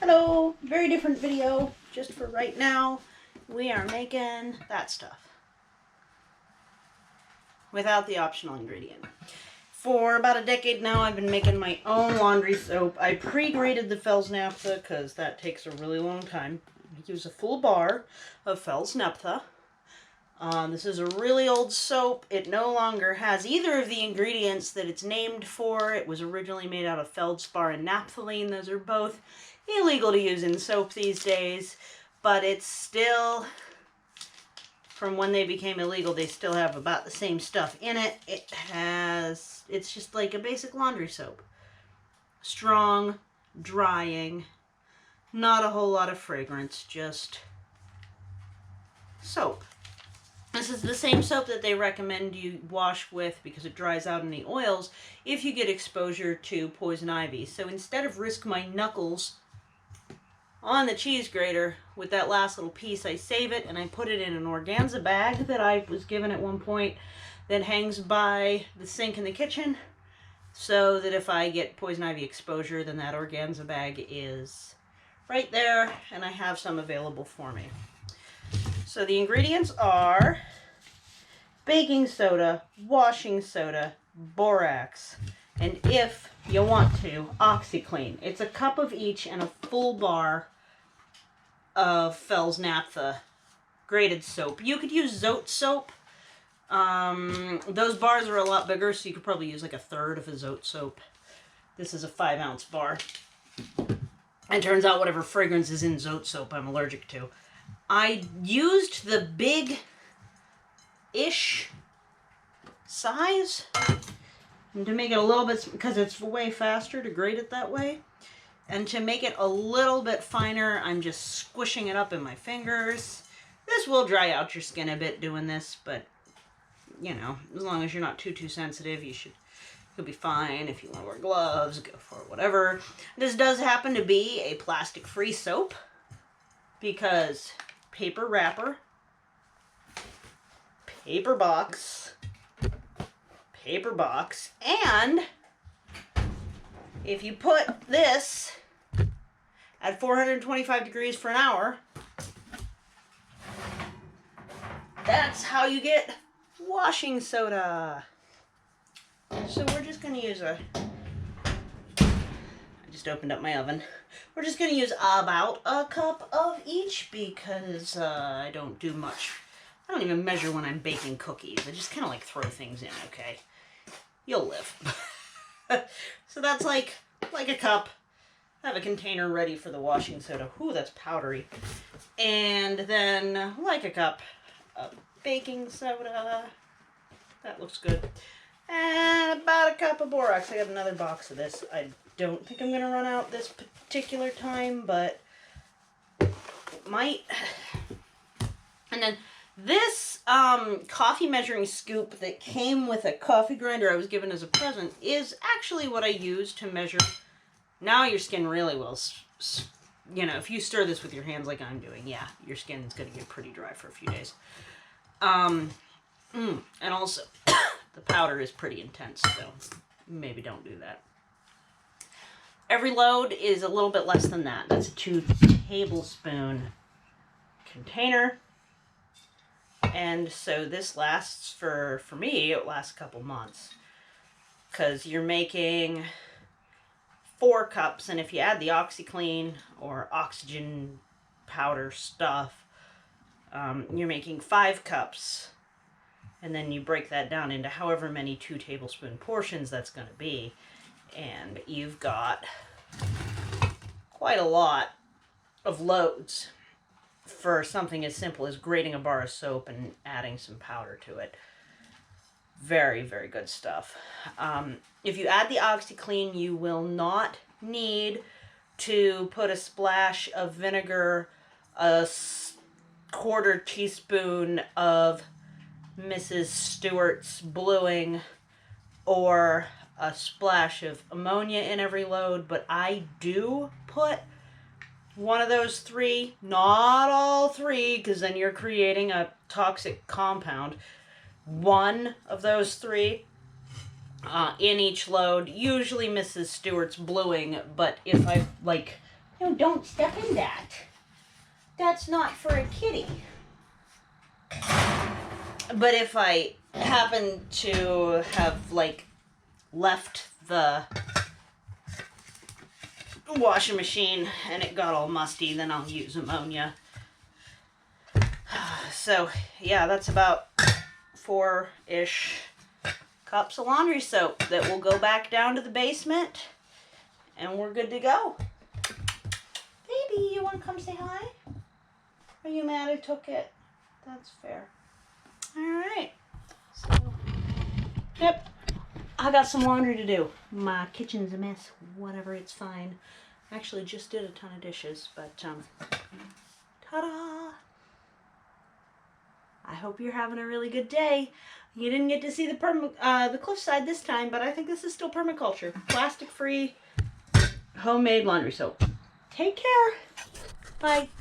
Hello, very different video, just for right now. We are making that stuff without the optional ingredient. For about a decade now, I've been making my own laundry soap. I pre-grated the Fells Naphtha because that takes a really long time. I use a full bar of Fells Naphtha. This is a really old soap. It no longer has either of the ingredients that it's named for. It was originally made out of feldspar and naphthalene. Those are both illegal to use in soap these days, but it's still, from when they became illegal, they still have about the same stuff in it. It's just like a basic laundry soap. Strong, drying, not a whole lot of fragrance, just soap. This is the same soap that they recommend you wash with because it dries out in the oils if you get exposure to poison ivy. So instead of risk my knuckles on the cheese grater with that last little piece, I save it and I put it in an organza bag that I was given at one point that hangs by the sink in the kitchen, so that if I get poison ivy exposure, then that organza bag is right there and I have some available for me. So the ingredients are baking soda, washing soda, borax, and if you want to, OxyClean. It's a cup of each and a full bar of Fells Naphtha grated soap. You could use Zote soap. Those bars are a lot bigger, so you could probably use like a third of a Zote soap. This is a 5-ounce bar. And turns out whatever fragrance is in Zote soap I'm allergic to. I used the big-ish size and to make it a little bit, because it's way faster to grate it that way. And to make it a little bit finer, I'm just squishing it up in my fingers. This will dry out your skin a bit doing this, but, you know, as long as you're not too sensitive, you'll be fine. If you want to wear gloves, go for it, whatever. This does happen to be a plastic-free soap, because paper wrapper, paper box, and if you put this at 425 degrees for an hour, that's how you get washing soda. So we're just going to use I just opened up my oven. We're just going to use about a cup of each because I don't do much. I don't even measure when I'm baking cookies. I just kind of like throw things in, okay? You'll live. So that's like a cup. I have a container ready for the washing soda. Ooh, that's powdery. And then like a cup of baking soda. That looks good. And about a cup of borax. I got another box of this. I don't think I'm going to run out this particular time, but it might. And then this coffee measuring scoop that came with a coffee grinder I was given as a present is actually what I use to measure. Now your skin really will, you know, if you stir this with your hands like I'm doing, yeah, your skin's going to get pretty dry for a few days. And also, the powder is pretty intense, so maybe don't do that. Every load is a little bit less than that. That's a 2-tablespoon container. And so this lasts for me, it lasts a couple months. Because you're making 4 cups, and if you add the OxyClean or oxygen powder stuff, you're making 5 cups. And then you break that down into however many 2-tablespoon portions that's going to be. And you've got quite a lot of loads for something as simple as grating a bar of soap and adding some powder to it. Very, very good stuff. If you add the OxyClean, you will not need to put a splash of vinegar, a 1/4 teaspoon of Mrs. Stewart's bluing, or a splash of ammonia in every load, but I do put one of those 3, not all 3, because then you're creating a toxic compound. One of those 3 in each load, usually Mrs. Stewart's bluing, but if I like No, don't step in that. That's not for a kitty. But if I happen to have, like, left the washing machine and it got all musty, then I'll use ammonia. So, yeah, that's about 4-ish cups of laundry soap that will go back down to the basement, and we're good to go. Baby, you want to come say hi? Are you mad I took it? That's fair. All right. So, yep. I got some laundry to do. My kitchen's a mess. Whatever, it's fine. Actually, just did a ton of dishes, but ta-da! I hope you're having a really good day. You didn't get to see the cliffside this time, but I think this is still permaculture. Plastic-free, homemade laundry soap. Take care. Bye.